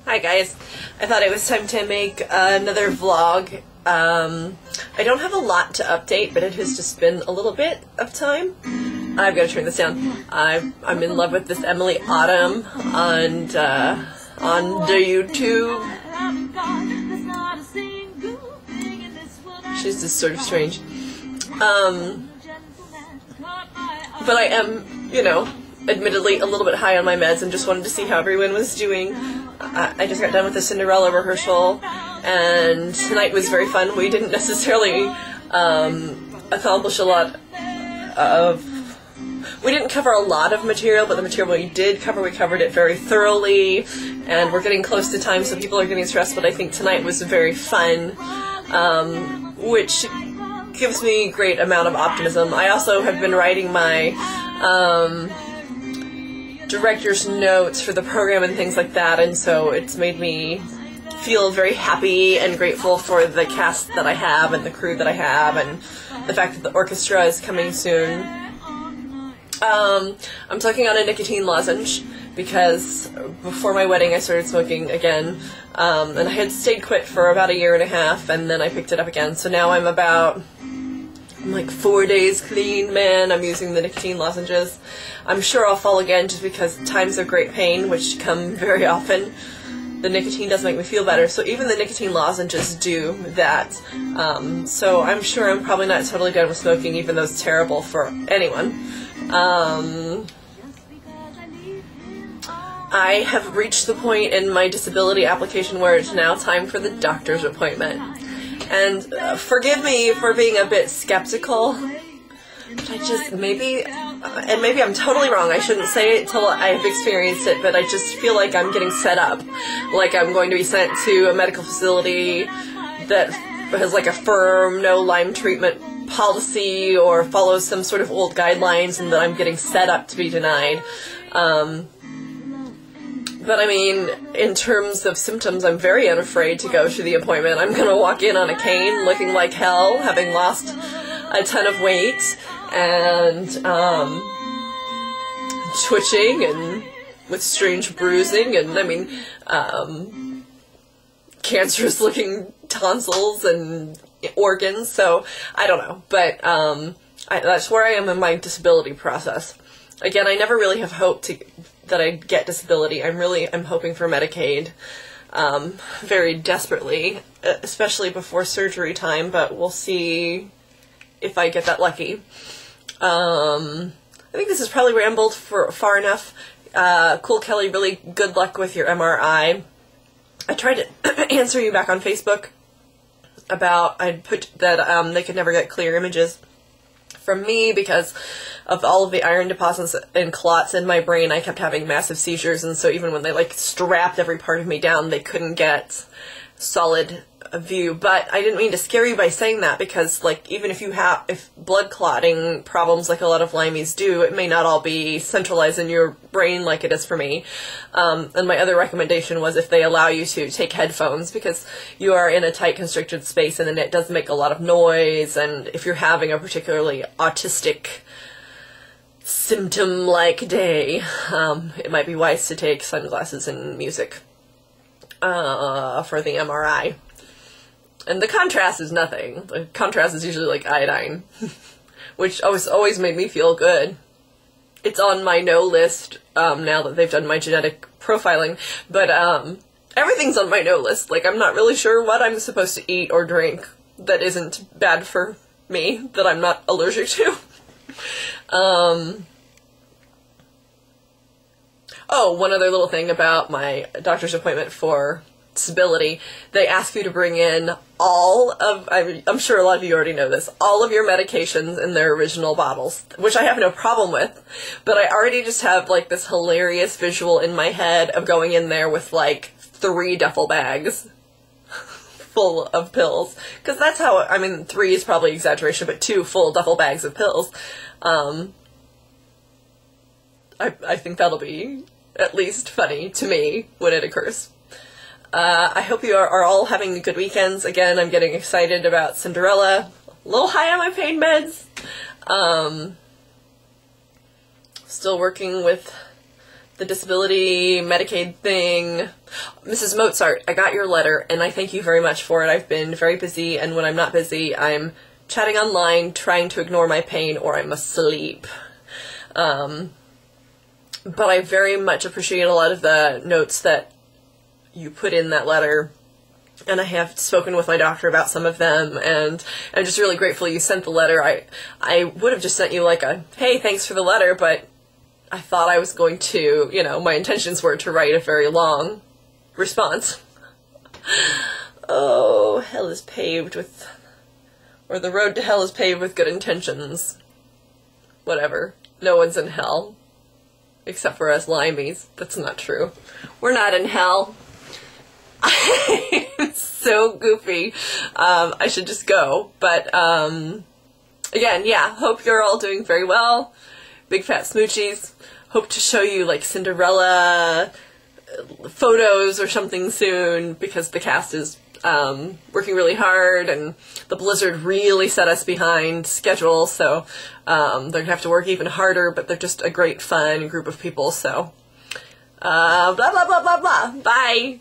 Hi guys, I thought it was time to make another vlog. I don't have a lot to update, but it has just been a little bit of time. I've got to turn this down. I'm in love with this Emily Autumn on the YouTube. She's just sort of strange. But I am, you know, admittedly a little bit high on my meds and just wanted to see how everyone was doing. I just got done with the Cinderella rehearsal, and tonight was very fun. We didn't necessarily accomplish a lot of... We didn't cover a lot of material, but the material we did cover, we covered it very thoroughly, and we're getting close to time, so people are getting stressed, but I think tonight was very fun, which gives me a great amount of optimism. I also have been writing my director's notes for the program and things like that, and so it's made me feel very happy and grateful for the cast that I have and the crew that I have and the fact that the orchestra is coming soon. I'm taking on a nicotine lozenge because before my wedding I started smoking again, and I had stayed quit for about a year and a half, and then I picked it up again, so now I'm like 4 days clean, man. I'm using the nicotine lozenges. I'm sure I'll fall again just because times of great pain, which come very often, the nicotine does make me feel better, so even the nicotine lozenges do that. So I'm sure I'm probably not totally done with smoking, even though it's terrible for anyone. I have reached the point in my disability application where it's now time for the doctor's appointment. And forgive me for being a bit skeptical, but I just, maybe I'm totally wrong, I shouldn't say it till I've experienced it, but I just feel like I'm getting set up, like I'm going to be sent to a medical facility that has like a firm no Lyme treatment policy or follows some sort of old guidelines, and that I'm getting set up to be denied. But I mean, in terms of symptoms, I'm very unafraid to go to the appointment. I'm going to walk in on a cane looking like hell, having lost a ton of weight, and twitching and with strange bruising, and I mean, cancerous looking tonsils and organs, so I don't know, but that's where I am in my disability process. Again, I never really have hoped that I'd get disability. I'm hoping for Medicaid, very desperately, especially before surgery time, but we'll see if I get that lucky. I think this has probably rambled for far enough. Cool Kelly, really good luck with your MRI. I tried to answer you back on Facebook about, I'd put that they could never get clear images from me because of all of the iron deposits and clots in my brain. I kept having massive seizures, and so even when they like strapped every part of me down, they couldn't get solid view. But I didn't mean to scare you by saying that, because like even if blood clotting problems like a lot of Lymies do, it may not all be centralized in your brain like it is for me. And my other recommendation was if they allow you to take headphones, because you are in a tight constricted space and then it does make a lot of noise, and if you're having a particularly autistic symptom-like day, it might be wise to take sunglasses and music for the MRI. And the contrast is nothing. The contrast is usually like iodine, which always made me feel good. It's on my no list now that they've done my genetic profiling, but everything's on my no list. Like, I'm not really sure what I'm supposed to eat or drink that isn't bad for me, that I'm not allergic to. Oh, one other little thing about my doctor's appointment for disability. They ask you to bring in all of, I'm sure a lot of you already know this, all of your medications in their original bottles, which I have no problem with, but I already just have like this hilarious visual in my head of going in there with like 3 duffel bags full of pills, because that's how, I mean, 3 is probably exaggeration, but 2 full duffel bags of pills. I think that'll be at least funny to me when it occurs. I hope you are all having good weekends. Again, I'm getting excited about Cinderella. A little high on my pain meds. Still working with the disability Medicaid thing. Mrs. Mozart, I got your letter, and I thank you very much for it. I've been very busy, and when I'm not busy, I'm chatting online, trying to ignore my pain, or I'm asleep. But I very much appreciate a lot of the notes that you put in that letter, and I have spoken with my doctor about some of them, and I'm just really grateful you sent the letter. I would have just sent you like a, hey, thanks for the letter, but I thought I was going to, you know, my intentions were to write a very long response. Oh, hell is paved with, or the road to hell is paved with good intentions. Whatever. No one's in hell. Except for us limeys. That's not true. We're not in hell. It's so goofy. I should just go. But, again, yeah, hope you're all doing very well. Big fat smoochies. Hope to show you, like, Cinderella photos or something soon, because the cast is working really hard, and the blizzard really set us behind schedule, so they're going to have to work even harder, but they're just a great, fun group of people, so blah, blah, blah, blah, blah. Bye!